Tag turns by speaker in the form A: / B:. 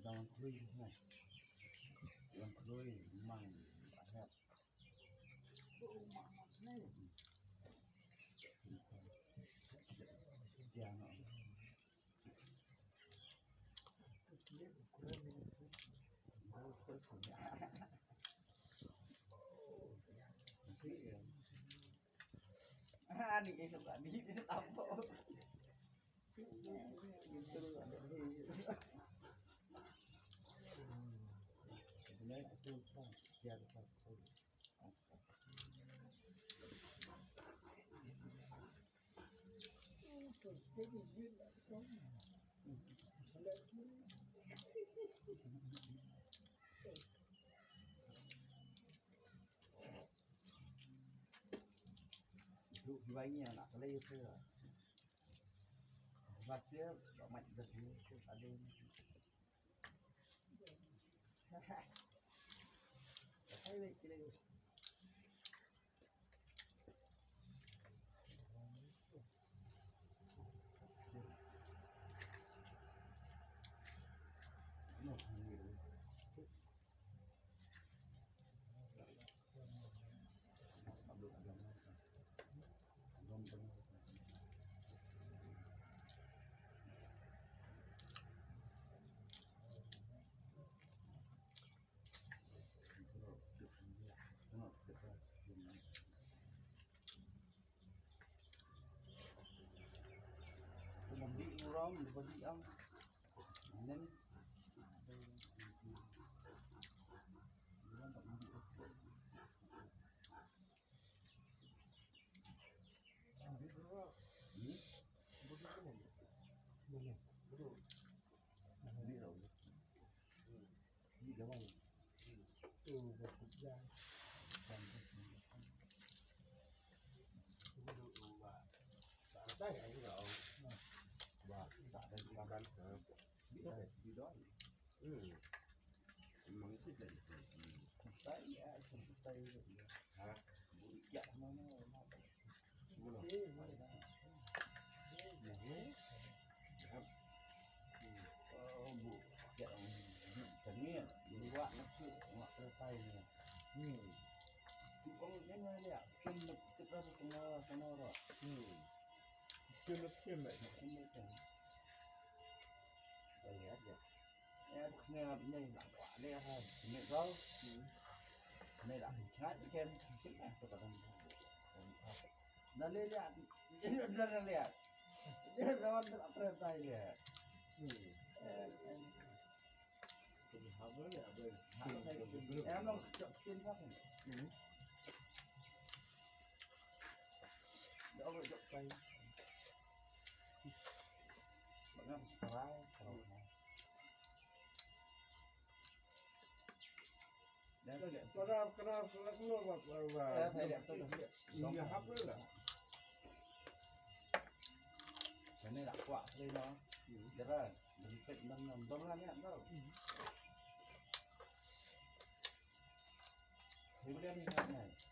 A: Jangan keluar này, jangan keluar mang hẹp. Jangan. Ini itu tadi itu apa? Sebenarnya itu biar tahu. Dụ bánh là lấy chưa? Và tiếp bảo mạnh được như ở đây. Thấy vậy cái đây. Nó không nhiều. Mình đi đó mình có đi ông nên
B: Đấy anh rồi và đã đây làm ăn biết đấy đi đó mắng cái gì
A: đấy không tay
B: hả
A: bụi chạm nó
B: mua
A: thế mà bụi chạm cái nghe đi quạt nó chịu ngọt tay nè chỉ có một cái này ạ phim được cái đó cái nó rồi
B: chưa nó thêm vậy
A: không biết rồi đây hết rồi em nghe bên đây là quả đây ha mẹ đó đây là trái kem chính là tôi còn nó lên là nó lên là nó là trên tay nè
B: học với lại về
A: em nó chọn chuyên pháp này ông lại quay bọn nó phải kalau đấy nó điện
B: Kenapa keluar
A: thấy đẹp tôi được
B: iya hấp đó là
A: cái này là quả đây nó được rồi mình tịnh nằm giống ra nhé đâu thì bên em như thế này